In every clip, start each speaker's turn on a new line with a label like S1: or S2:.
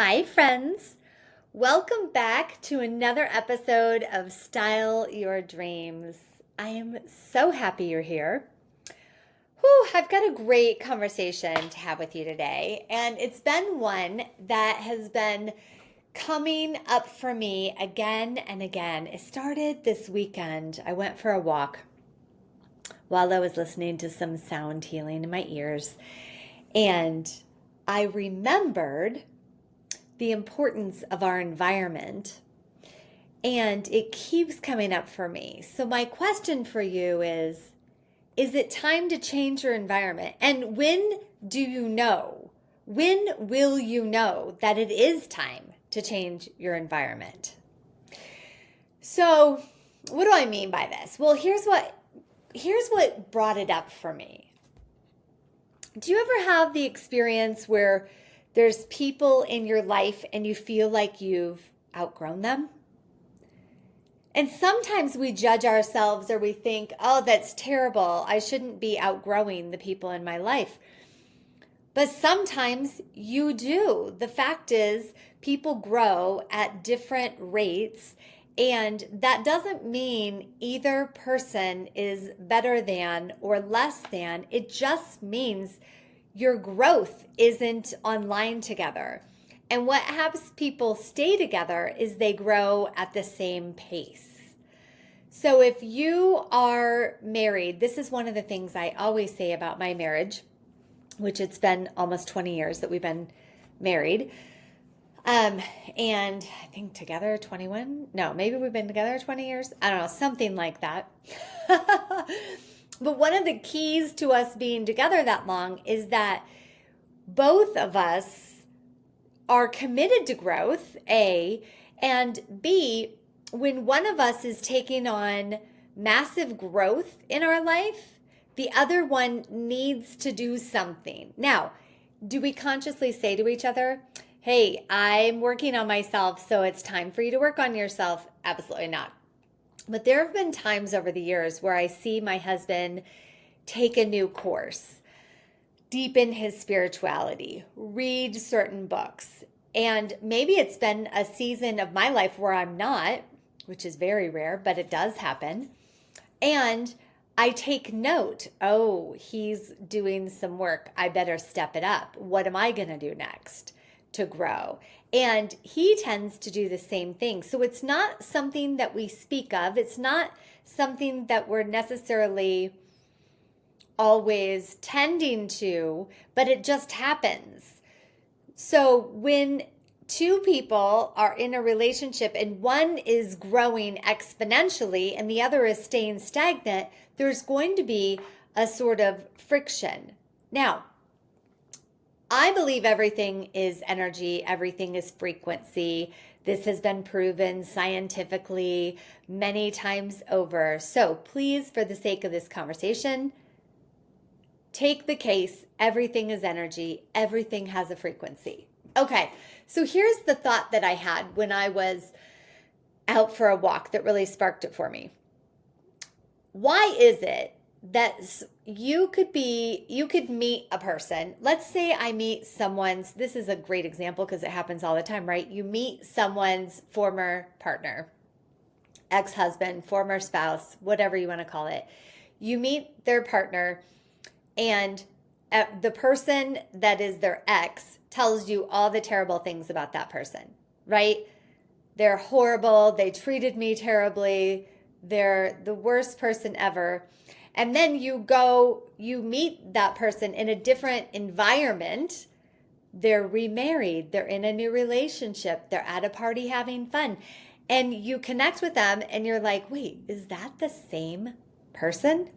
S1: Hi, friends. Welcome back to another episode of Style Your Dreams. I am so happy you're here. Whew, I've got a great conversation to have with you today, and it's been one that has been coming up for me again and again. It started this weekend. I went for a walk while I was listening to some sound healing in my ears, and I remembered the importance of our environment, and it keeps coming up for me. So my question for you is it time to change your environment? And when do you know? When will you know that it is time to change your environment? So, what do I mean by this? Well, here's what brought it up for me. Do you ever have the experience where there's people in your life and you feel like you've outgrown them? And sometimes we judge ourselves or we think, oh, that's terrible. I shouldn't be outgrowing the people in my life. But sometimes you do. The fact is, people grow at different rates, and that doesn't mean either person is better than or less than. It just means your growth isn't online together. And what helps people stay together is they grow at the same pace. So if you are married, this is one of the things I always say about my marriage, which it's been almost 20 years that we've been married. And I think together 21, no, maybe we've been together 20 years. I don't know, something like that. But one of the keys to us being together that long is that both of us are committed to growth, A, and B, when one of us is taking on massive growth in our life, the other one needs to do something. Now, do we consciously say to each other, hey, I'm working on myself, so it's time for you to work on yourself? Absolutely not. But there have been times over the years where I see my husband take a new course, deepen his spirituality, read certain books. And maybe it's been a season of my life where I'm not, which is very rare, but it does happen. And I take note, oh, he's doing some work. I better step it up. What am I going to do next to grow? And he tends to do the same thing. So it's not something that we speak of. It's not something that we're necessarily always tending to, but it just happens. So when two people are in a relationship and one is growing exponentially and the other is staying stagnant, there's going to be a sort of friction. Now, I believe everything is energy, everything is frequency. This has been proven scientifically many times over. So please, for the sake of this conversation, take the case, everything is energy, everything has a frequency. Okay, so here's the thought that I had when I was out for a walk that really sparked it for me. Why is it that you could meet a person? Let's say I meet someone's, this is a great example because it happens all the time, right? You meet someone's former partner, ex-husband, former spouse, whatever you want to call it. You meet their partner, and the person that is their ex tells you all the terrible things about that person, right? They're horrible. They treated me terribly. They're the worst person ever. And then you meet that person in a different environment. They're remarried. They're in a new relationship. They're at a party having fun. And you connect with them and you're like, wait, is that the same person?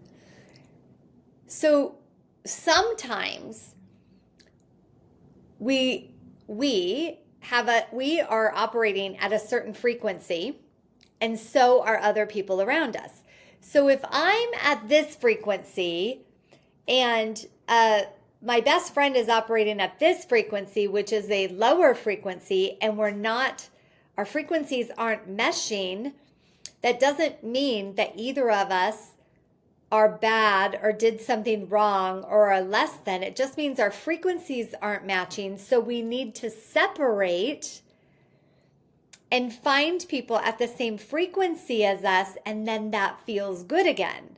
S1: So sometimes we are operating at a certain frequency, and so are other people around us. So if I'm at this frequency and my best friend is operating at this frequency, which is a lower frequency, and our frequencies aren't meshing, that doesn't mean that either of us are bad or did something wrong or are less than. It just means our frequencies aren't matching. So we need to separate and find people at the same frequency as us, and then that feels good again.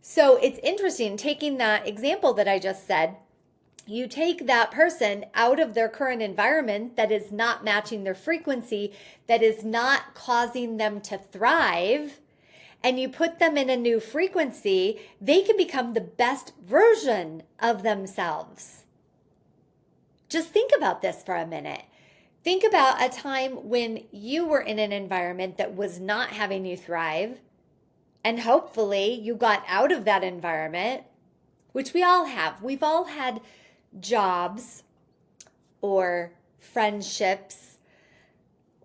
S1: So it's interesting, taking that example that I just said, you take that person out of their current environment that is not matching their frequency, that is not causing them to thrive, and you put them in a new frequency, they can become the best version of themselves. Just think about this for a minute. Think about a time when you were in an environment that was not having you thrive, and hopefully you got out of that environment, which we all have. We've all had jobs or friendships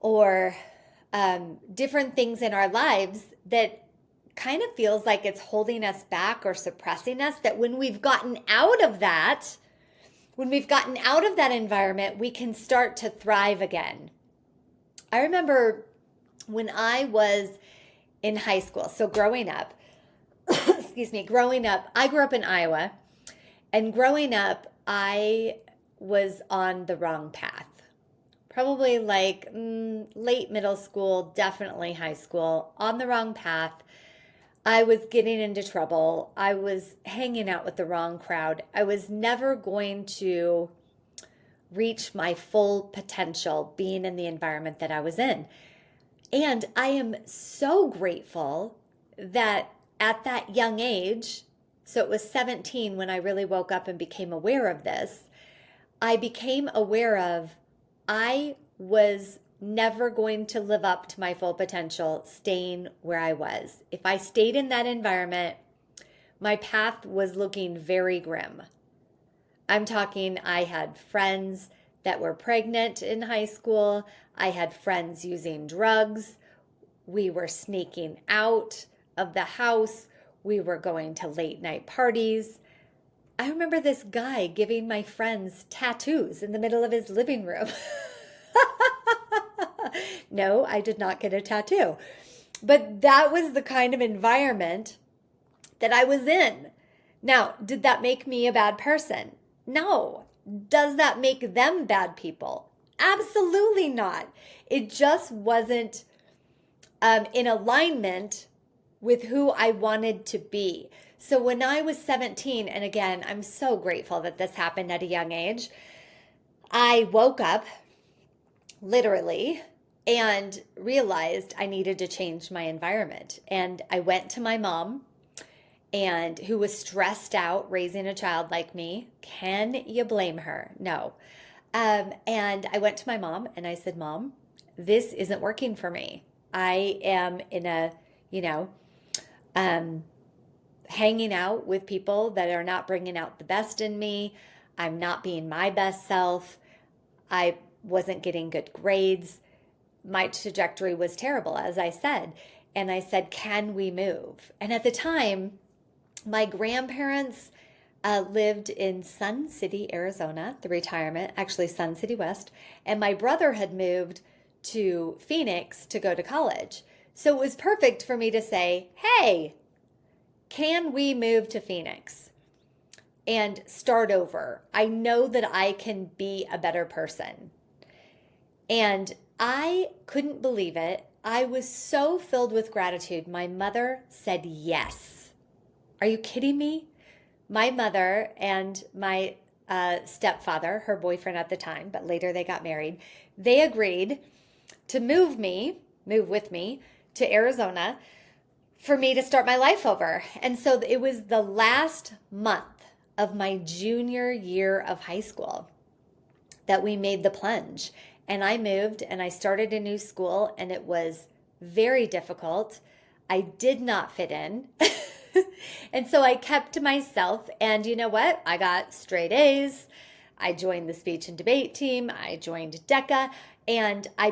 S1: or different things in our lives that kind of feels like it's holding us back or suppressing us, that when we've gotten out of that, environment, we can start to thrive again. I remember when I was in high school, so growing up, I grew up in Iowa, and growing up, I was on the wrong path. Probably like late middle school, definitely high school, on the wrong path. I was getting into trouble. I was hanging out with the wrong crowd. I was never going to reach my full potential being in the environment that I was in. And I am so grateful that at that young age, so it was 17 when I really woke up and became aware of this, I became aware of I was never going to live up to my full potential staying where I was. If I stayed in that environment, my path was looking very grim. I'm talking, I had friends that were pregnant in high school. I had friends using drugs. We were sneaking out of the house. We were going to late night parties. I remember this guy giving my friends tattoos in the middle of his living room. No, I did not get a tattoo. But that was the kind of environment that I was in. Now, did that make me a bad person? No. Does that make them bad people? Absolutely not. It just wasn't in alignment with who I wanted to be. So when I was 17, and again, I'm so grateful that this happened at a young age, I woke up literally and realized I needed to change my environment. And I went to my mom, and who was stressed out raising a child like me. Can you blame her? No. And I went to my mom and I said, Mom, this isn't working for me. I am in a, hanging out with people that are not bringing out the best in me. I'm not being my best self. I wasn't getting good grades. My trajectory was terrible, as I said. And I said, can we move? And at the time, my grandparents lived in Sun City, Arizona, the retirement, actually Sun City West. And my brother had moved to Phoenix to go to college. So it was perfect for me to say, hey, can we move to Phoenix and start over? I know that I can be a better person. And I couldn't believe it. I was so filled with gratitude. My mother said yes. Are you kidding me? My mother and my stepfather, her boyfriend at the time, but later they got married, they agreed to move with me to Arizona for me to start my life over. And so it was the last month of my junior year of high school that we made the plunge. And I moved and I started a new school, and it was very difficult. I did not fit in. And so I kept to myself, and you know what? I got straight A's. I joined the speech and debate team. I joined DECA, and I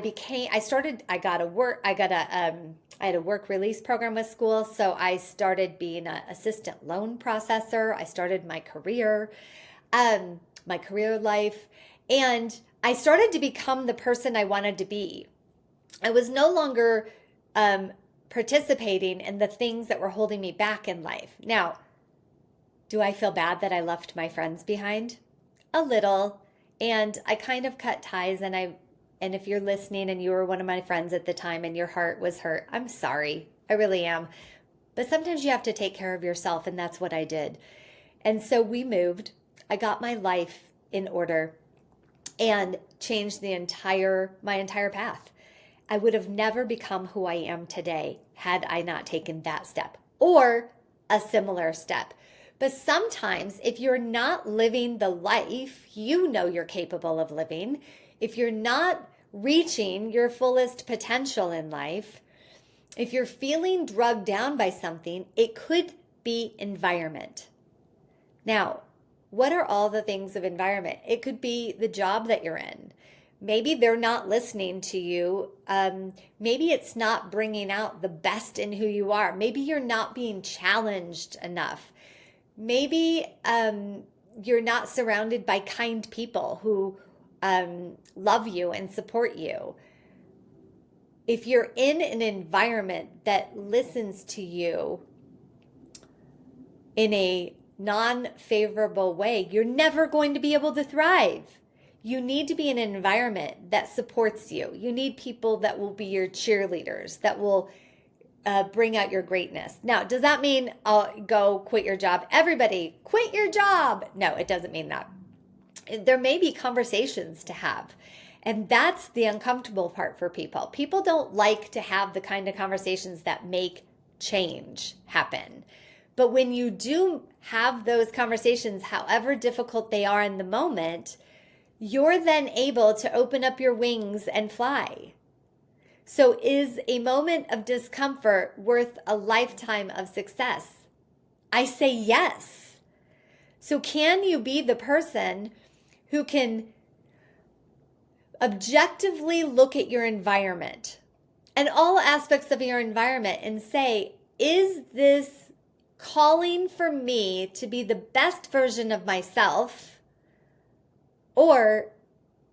S1: had a work release program with school. So I started being an assistant loan processor. I started my career life, and I started to become the person I wanted to be. I was no longer participating in the things that were holding me back in life. Now, do I feel bad that I left my friends behind? A little. And I kind of cut ties, and if you're listening and you were one of my friends at the time and your heart was hurt, I'm sorry. I really am. But sometimes you have to take care of yourself, and that's what I did. And so we moved. I got my life in order and changed my entire path. I would have never become who I am today had I not taken that step or a similar step. But sometimes if you're not living the life you know you're capable of living, if you're not reaching your fullest potential in life, if you're feeling drugged down by something, it could be environment. Now, what are all the things of environment? It could be the job that you're in. Maybe they're not listening to you. Maybe it's not bringing out the best in who you are. Maybe you're not being challenged enough. Maybe you're not surrounded by kind people who love you and support you. If you're in an environment that listens to you in a non-favorable way, you're never going to be able to thrive. You need to be in an environment that supports you. You need people that will be your cheerleaders, that will bring out your greatness. Now, does that mean I'll go quit your job? Everybody, quit your job. No, it doesn't mean that. There may be conversations to have. And that's the uncomfortable part for people. People don't like to have the kind of conversations that make change happen. But when you do have those conversations, however difficult they are in the moment, you're then able to open up your wings and fly. So is a moment of discomfort worth a lifetime of success? I say yes. So can you be the person who can objectively look at your environment and all aspects of your environment and say, is this calling for me to be the best version of myself, or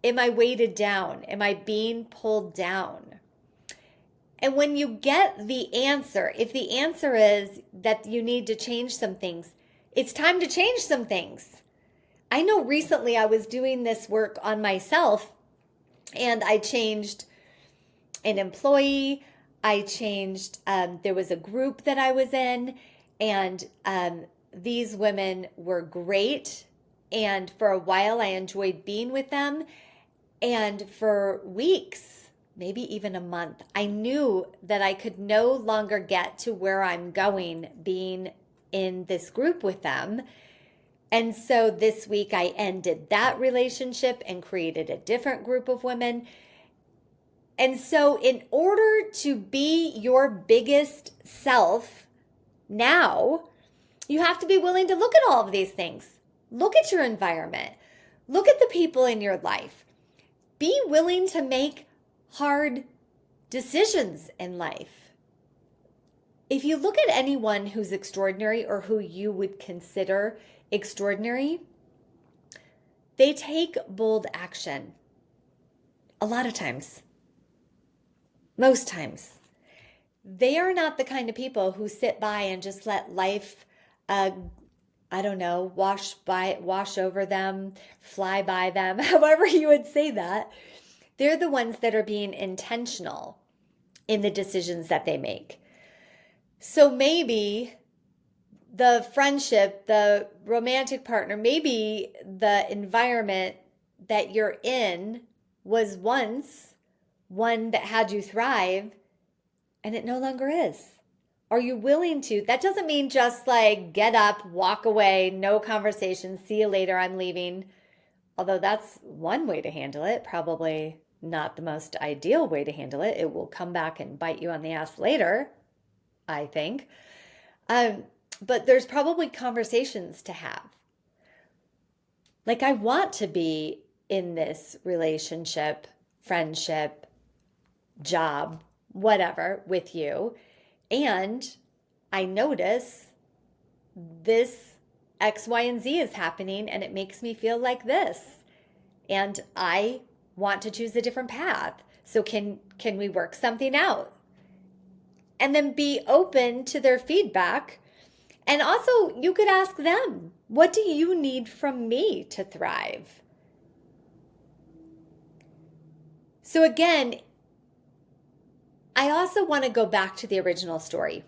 S1: am I weighted down? Am I being pulled down? And when you get the answer, if the answer is that you need to change some things, it's time to change some things. I know recently I was doing this work on myself, and I changed an employee. I changed, there was a group that I was in, and these women were great. And for a while, I enjoyed being with them. And for weeks, maybe even a month, I knew that I could no longer get to where I'm going being in this group with them. And so this week I ended that relationship and created a different group of women. And so in order to be your biggest self now, you have to be willing to look at all of these things. Look at your environment. Look at the people in your life. Be willing to make hard decisions in life. If you look at anyone who's extraordinary or who you would consider extraordinary, they take bold action. A lot of times. Most times. They are not the kind of people who sit by and just let life, wash over them, fly by them, however you would say that. They're the ones that are being intentional in the decisions that they make. So maybe the friendship, the romantic partner, maybe the environment that you're in was once one that had you thrive, and it no longer is. Are you willing to? That doesn't mean just like get up, walk away, no conversation, see you later, I'm leaving. Although that's one way to handle it, probably not the most ideal way to handle it. It will come back and bite you on the ass later, I think. But there's probably conversations to have. Like, I want to be in this relationship, friendship, job, whatever, with you. And I notice this X, Y, and Z is happening, and it makes me feel like this. And I want to choose a different path. So can we work something out? and then be open to their feedback. And also, you could ask them, what do you need from me to thrive? So again, I also want to go back to the original story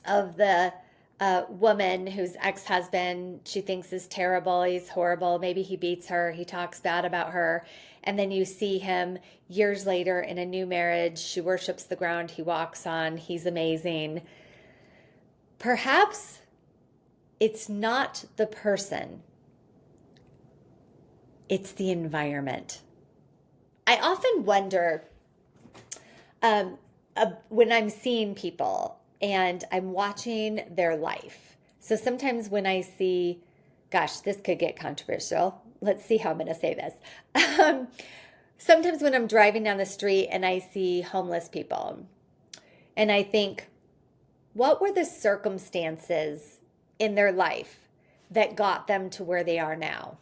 S1: of the woman whose ex-husband she thinks is terrible, he's horrible, maybe he beats her, he talks bad about her, and then you see him years later in a new marriage. She worships the ground he walks on, he's amazing. Perhaps it's not the person, it's the environment. I often wonder when I'm seeing people and I'm watching their life. So sometimes when I see, gosh, this could get controversial. Let's see how I'm going to say this. Sometimes when I'm driving down the street and I see homeless people, and I think, what were the circumstances in their life that got them to where they are now?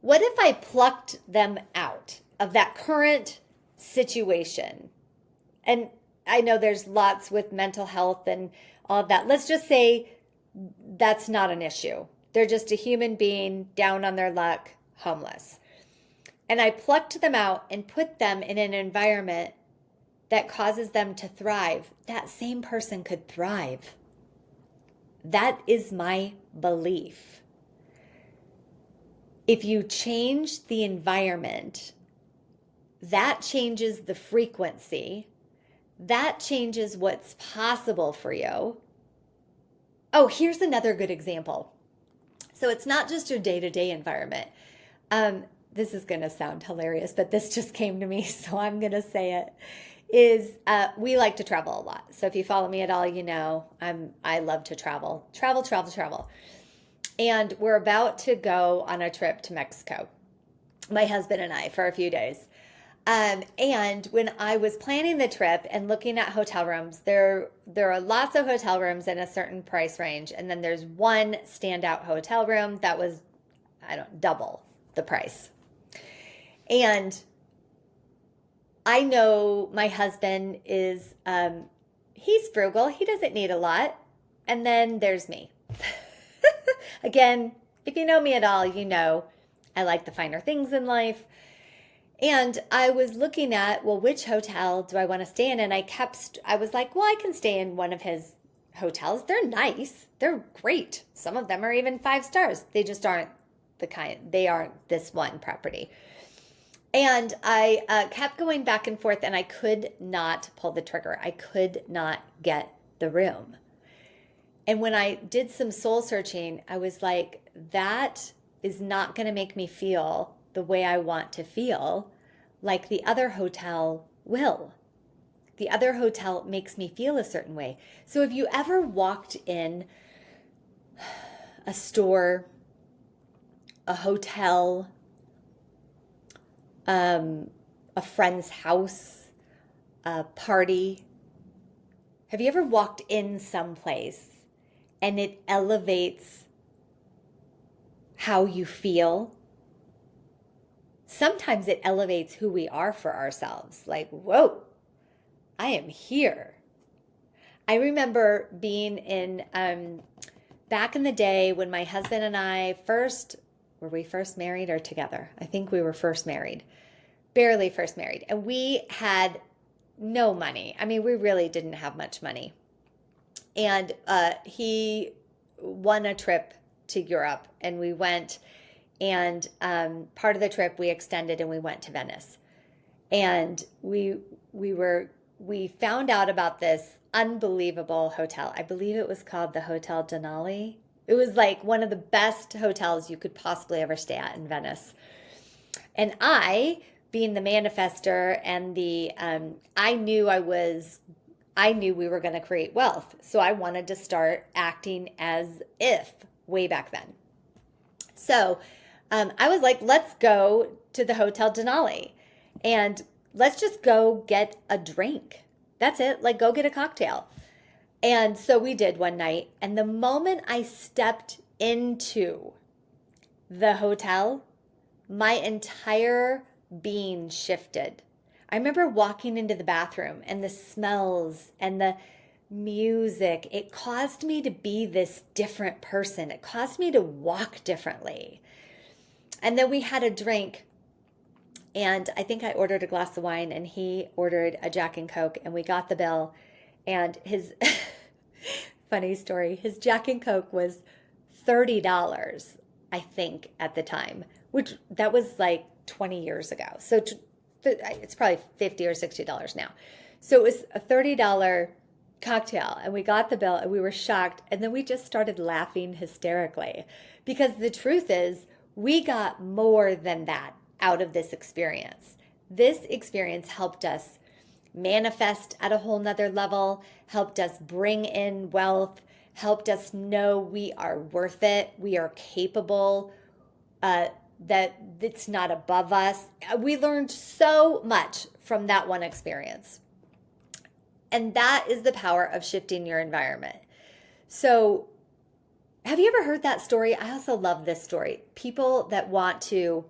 S1: What if I plucked them out of that current situation? And I know there's lots with mental health and all of that. Let's just say that's not an issue. They're just a human being down on their luck, homeless. And I plucked them out and put them in an environment that causes them to thrive. That same person could thrive. That is my belief. If you change the environment, that changes the frequency. That changes what's possible for you. Oh, here's another good example. So it's not just your day-to-day environment. This is going to sound hilarious, but this just came to me, so I'm going to say it. We like to travel a lot. So if you follow me at all, you know I love to travel. Travel. And we're about to go on a trip to Mexico, my husband and I, for a few days. And when I was planning the trip and looking at hotel rooms, there are lots of hotel rooms in a certain price range. And then there's one standout hotel room that was, double the price. And I know my husband is, he's frugal. He doesn't need a lot. And then there's me. Again, if you know me at all, you know I like the finer things in life. And I was looking at, well, which hotel do I want to stay in? And I was like, well, I can stay in one of his hotels. They're nice. They're great. Some of them are even 5 stars. They just aren't they aren't this one property. And I kept going back and forth, and I could not pull the trigger. I could not get the room. And when I did some soul searching, I was like, that is not going to make me feel the way I want to feel, like the other hotel will. The other hotel makes me feel a certain way. So have you ever walked in a store, a hotel, a friend's house, a party? Have you ever walked in someplace and it elevates how you feel? Sometimes it elevates who we are for ourselves. Like, whoa, I am here. I remember being in, back in the day when my husband and I were we first married or together? I think we were first married, barely first married. And we had no money. I mean, we really didn't have much money. And he won a trip to Europe, and we went. And part of the trip we extended and we went to Venice. And we found out about this unbelievable hotel. I believe it was called the Hotel Denali. It was like one of the best hotels you could possibly ever stay at in Venice. And I, being the manifester and I knew we were going to create wealth. So I wanted to start acting as if way back then. So I was like, let's go to the Hotel Denali and let's just go get a drink. That's it. Like, go get a cocktail. And so we did one night. And the moment I stepped into the hotel, my entire being shifted. I remember walking into the bathroom and the smells and the music, it caused me to be this different person. It caused me to walk differently. And then we had a drink, and I think I ordered a glass of wine and he ordered a Jack and Coke, and we got the bill, and his funny story, his Jack and Coke was $30, I think, at the time, which that was like 20 years ago. So it's probably $50 or $60 now. So it was a $30 cocktail, and we got the bill and we were shocked. And then we just started laughing hysterically, because the truth is we got more than that out of this experience. This experience helped us manifest at a whole nother level, helped us bring in wealth, helped us know we are worth it, we are capable, that it's not above us. We learned so much from that one experience. And that is the power of shifting your environment. So, have you ever heard that story? I also love this story. People that want to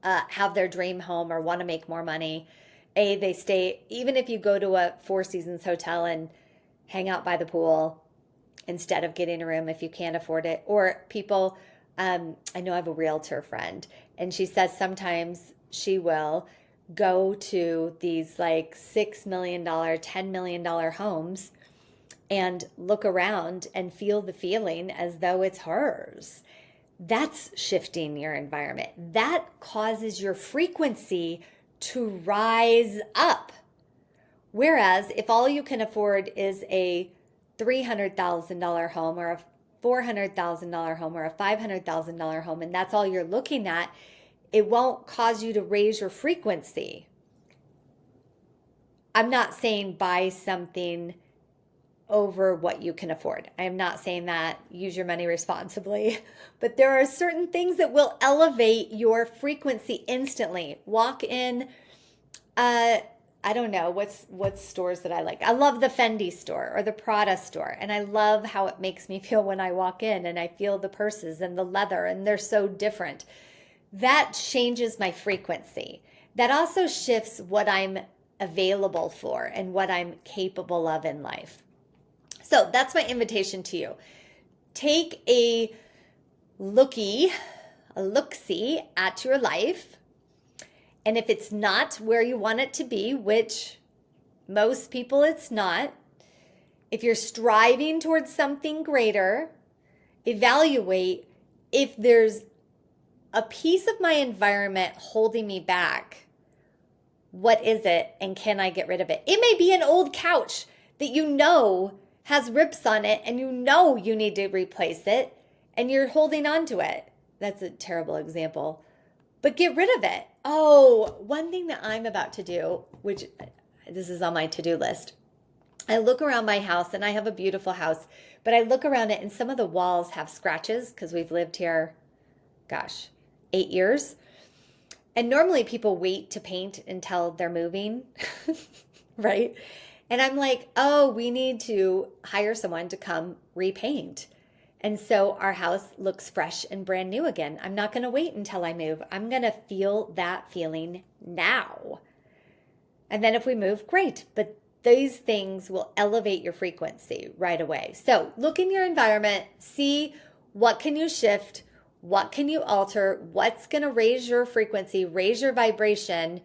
S1: have their dream home or want to make more money, they stay, even if you go to a Four Seasons hotel and hang out by the pool instead of getting a room if you can't afford it. Or people, I know I have a realtor friend, and she says sometimes she will go to these like $6 million, $10 million homes and look around and feel the feeling as though it's hers. That's shifting your environment. That causes your frequency to rise up. Whereas if all you can afford is a $300,000 home or a $400,000 home or a $500,000 home, and that's all you're looking at, it won't cause you to raise your frequency. I'm not saying buy something over what you can afford. I am not saying that. Use your money responsibly. But there are certain things that will elevate your frequency instantly. Walk in, I don't know, what's stores that I like. I love the Fendi store or the Prada store. And I love how it makes me feel when I walk in and I feel the purses and the leather, and they're so different. That changes my frequency. That also shifts what I'm available for and what I'm capable of in life. So that's my invitation to you. Take a look-see at your life. And if it's not where you want it to be, which most people it's not, if you're striving towards something greater, evaluate if there's a piece of my environment holding me back. What is it, and can I get rid of it? It may be an old couch that you know has rips on it, and you know you need to replace it, and you're holding on to it. That's a terrible example, but get rid of it. Oh, one thing that I'm about to do, which this is on my to-do list. I look around my house, and I have a beautiful house, but I look around it and some of the walls have scratches because we've lived here, 8 years. And normally people wait to paint until they're moving, right? And I'm like, oh, we need to hire someone to come repaint. And so our house looks fresh and brand new again. I'm not going to wait until I move. I'm going to feel that feeling now. And then if we move, great. But these things will elevate your frequency right away. So look in your environment, see what can you shift, what can you alter, what's going to raise your frequency, raise your vibration,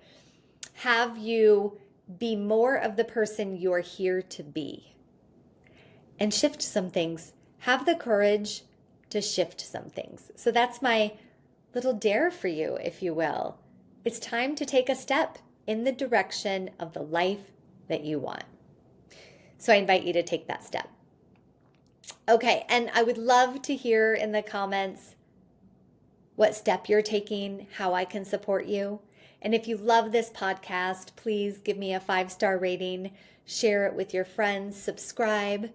S1: have you be more of the person you're here to be, and shift some things. Have the courage to shift some things. So that's my little dare for you, if you will. It's time to take a step in the direction of the life that you want. So I invite you to take that step. Okay, and I would love to hear in the comments what step you're taking, how I can support you. And if you love this podcast, please give me a 5-star rating, share it with your friends, subscribe.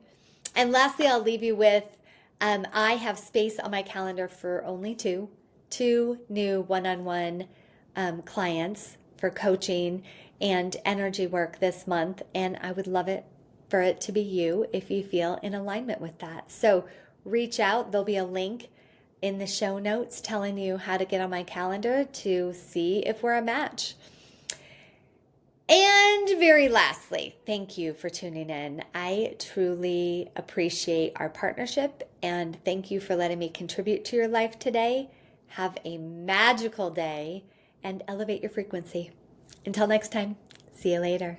S1: And lastly, I'll leave you with, I have space on my calendar for only two new one-on-one clients for coaching and energy work this month. And I would love it for it to be you if you feel in alignment with that. So reach out. There'll be a link in the show notes telling you how to get on my calendar to see if we're a match. And very lastly, thank you for tuning in. I truly appreciate our partnership and thank you for letting me contribute to your life today. Have a magical day and elevate your frequency. Until next time, see you later.